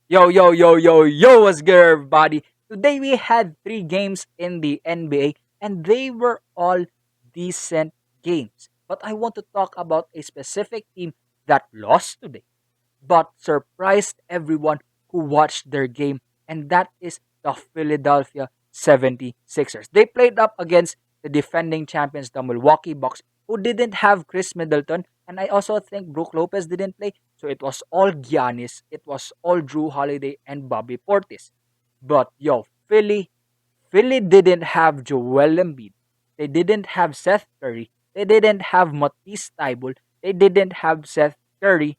Yo, yo, yo, yo, yo, what's good, everybody? Today we had three games in the NBA, and they were all decent games. But I want to talk about a specific team that lost today, but surprised everyone who watched their game, and that is the Philadelphia 76ers. They played up against the defending champions, the Milwaukee Bucks, who didn't have Chris Middleton, and I also think Brook Lopez didn't play. So it was all Giannis, it was all Drew Holiday and Bobby Portis. But yo, Philly didn't have Joel Embiid. They didn't have Seth Curry. They didn't have Matisse Thybulle. They didn't have Seth Curry,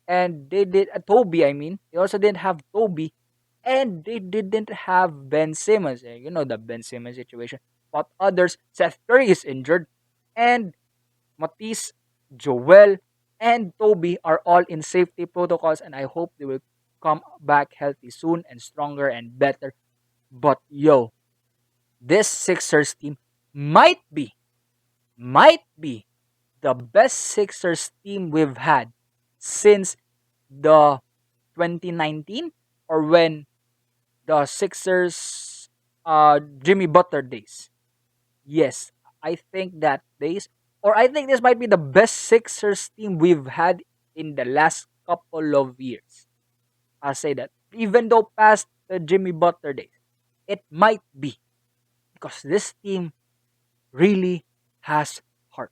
and they did Toby. I mean, they also didn't have Toby, and they didn't have Ben Simmons. You know the Ben Simmons situation. But others, Seth Curry is injured, and Matisse, Joel, and Toby are all in safety protocols, and I hope they will come back healthy soon and stronger and better. But yo, this Sixers team might be, might be the best Sixers team we've had since the 2019, or when the Sixers Jimmy Butler days. Yes, I think that days, or I think this might be the best Sixers team we've had in the last couple of years. I'll say that. Even though past the Jimmy Butler days, it might be, because this team really has heart.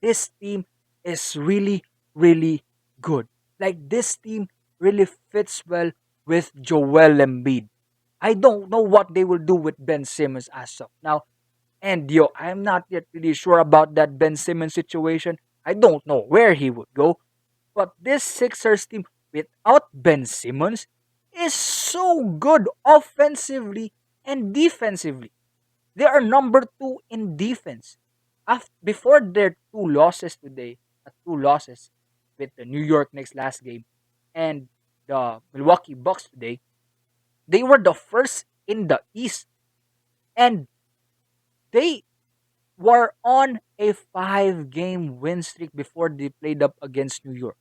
This team is really, really good. Like, this team really fits well with Joel Embiid. I don't know what they will do with Ben Simmons as of now. And yo, I'm not yet really sure about that Ben Simmons situation. I don't know where he would go. But this Sixers team without Ben Simmons is so good offensively and defensively. They are number two in defense. Before their two losses today, two losses with the New York Knicks last game and the Milwaukee Bucks today, they were the first in the East, and they were on a 5 game win streak before they played up against New York.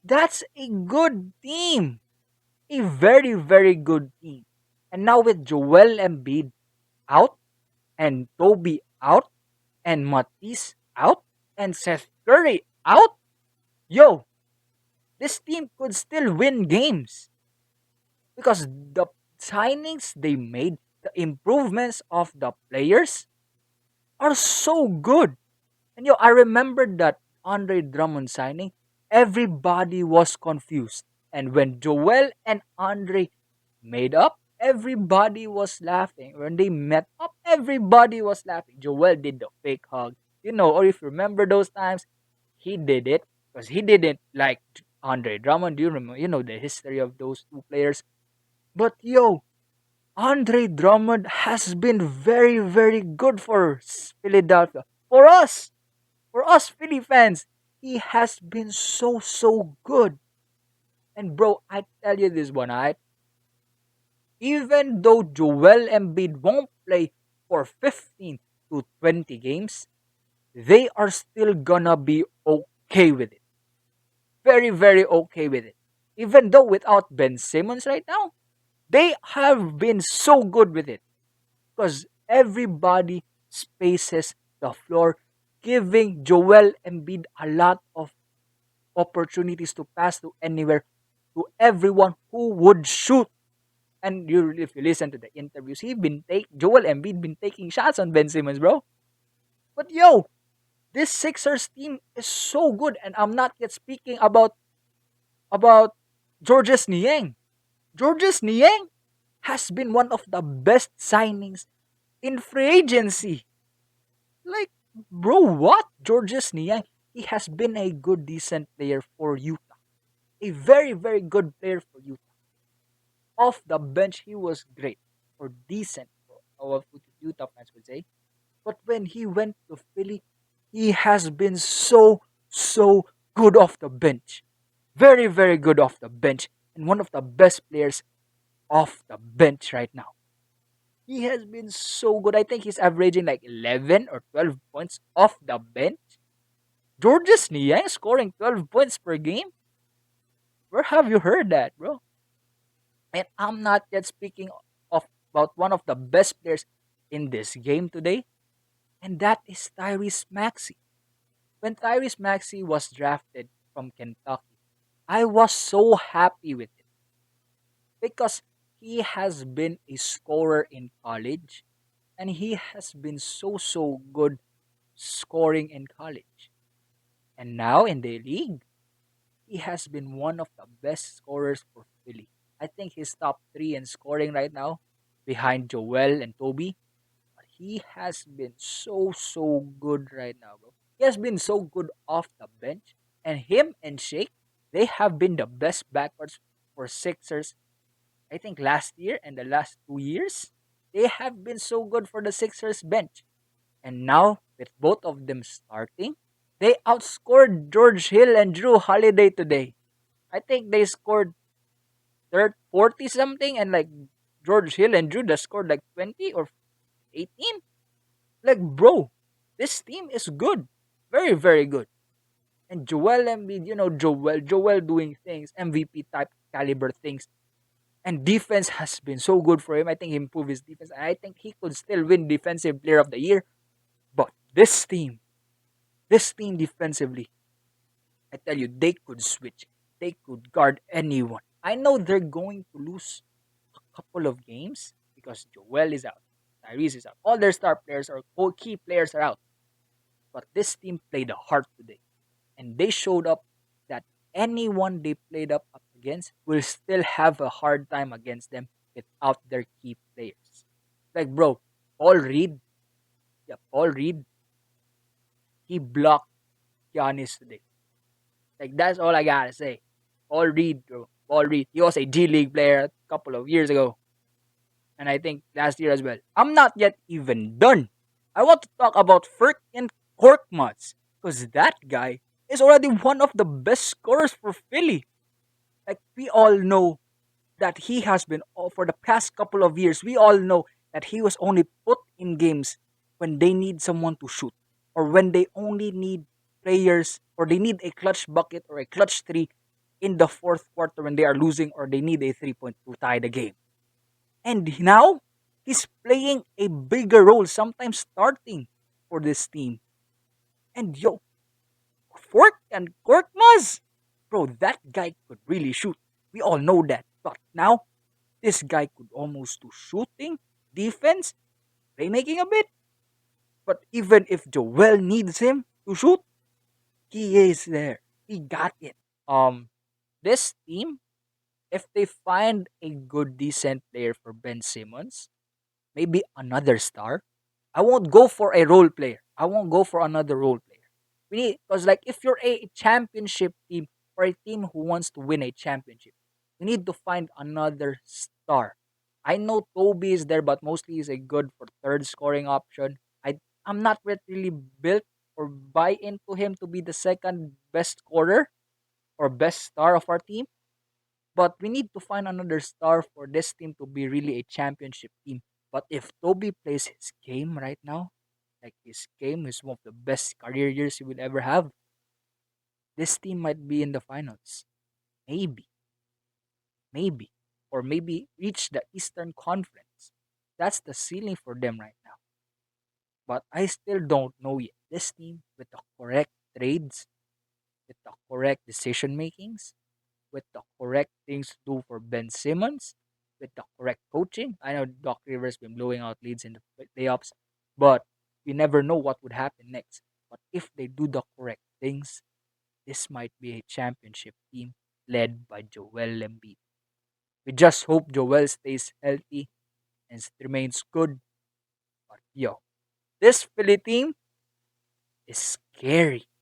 That's a good team. A very, very good team. And now with Joel Embiid out, and Toby out, and Matisse out, and Seth Curry out, yo, this team could still win games, because the signings they made, the improvements of the players are so good. And yo, I remember that Andre Drummond signing, everybody was confused. And when Joel and Andre made up, everybody was laughing. When they met up, everybody was laughing. Joel did the fake hug. Or if you remember those times, he did it because he didn't like Andre Drummond. Do you remember? You know the history of those two players. But yo, Andre Drummond has been very, very good for Philadelphia. For us Philly fans, he has been so, so good. And bro, I tell you this one, alright? Even though Joel Embiid won't play for 15 to 20 games, they are still gonna be okay with it. Very, very okay with it. Even though without Ben Simmons right now, they have been so good with it, because everybody spaces the floor, giving Joel Embiid a lot of opportunities to pass to anywhere, to everyone who would shoot. And if you listen to the interviews, Joel Embiid been taking shots on Ben Simmons, bro. But yo, this Sixers team is so good, and I'm not yet speaking about Georges Niang. Georges Niang has been one of the best signings in free agency. Like, bro, what? Georges Niang, he has been a good, decent player for Utah. A very, very good player for Utah. Off the bench, he was great or decent, or what Utah fans would say. But when he went to Philly, he has been so, so good off the bench. Very, very good off the bench. And one of the best players off the bench right now. He has been so good. I think he's averaging like 11 or 12 points off the bench. Georges Niang scoring 12 points per game? Where have you heard that, bro? And I'm not yet speaking of about one of the best players in this game today, and that is Tyrese Maxey. When Tyrese Maxey was drafted from Kentucky, I was so happy with it because he has been a scorer in college and he has been so good scoring in college. And now in the league, he has been one of the best scorers for Philly. I think he's top 3 in scoring right now behind Joel and Toby. But he has been so good right now, bro. He has been so good off the bench. And him and Shake, they have been the best backwards for Sixers. I think last year and the last 2 years, they have been so good for the Sixers bench. And now, with both of them starting, they outscored George Hill and Drew Holiday today. I think they scored 40 something, and like George Hill and Drew just scored like 20 or 18. Like, bro, this team is good. Very good. And Joel Embiid, Joel doing things, MVP type caliber things. And defense has been so good for him. I think he improved his defense. I think he could still win Defensive Player of the Year. But this team defensively, I tell you, they could switch. They could guard anyone. I know they're going to lose a couple of games because Joel is out, Tyrese is out, all their star players or key players are out. But this team played hard today, and they showed up that anyone they played up against will still have a hard time against them without their key players. Like, bro, Paul Reed, yeah, Paul Reed, he blocked Giannis today. Like, that's all I gotta say. Paul Reed, bro. Paul Reed. He was a G League player a couple of years ago. And I think last year as well. I'm not yet even done. I want to talk about Ferk and Korkmaz. Because that guy is already one of the best scorers for Philly. Like, we all know that he has been, for the past couple of years, we all know that he was only put in games when they need someone to shoot or when they only need players or they need a clutch bucket or a clutch three in the fourth quarter when they are losing or they need a 3 point to tie the game. And now he's playing a bigger role, sometimes starting for this team. And yo, Fork and Korkmaz, bro, that guy could really shoot. We all know that. But now this guy could almost do shooting, defense, playmaking a bit. But even if Joel needs him to shoot, he is there. He got it. Um, this team, if they find a good, decent player for Ben Simmons, maybe another star, I won't go for a role player. I won't go for another role player. We need because like if you're a championship team or a team who wants to win a championship, you need to find another star. I know Toby is there, but mostly he's a good for third scoring option. I'm not really built or buy into him to be the second best scorer or best star of our team. But we need to find another star for this team to be really a championship team. But if Toby plays his game right now, like his game is one of the best career years he will ever have, this team might be in the finals. Maybe, maybe. Or maybe reach the Eastern Conference. That's the ceiling for them right now. But I still don't know yet. This team, with the correct trades, with the correct decision makings, with the correct things to do for Ben Simmons, with the correct coaching. I know Doc Rivers been blowing out leads in the playoffs, but you never know what would happen next. But if they do the correct things, this might be a championship team led by Joel Embiid. We just hope Joel stays healthy and remains good. But yo, this Philly team is scary.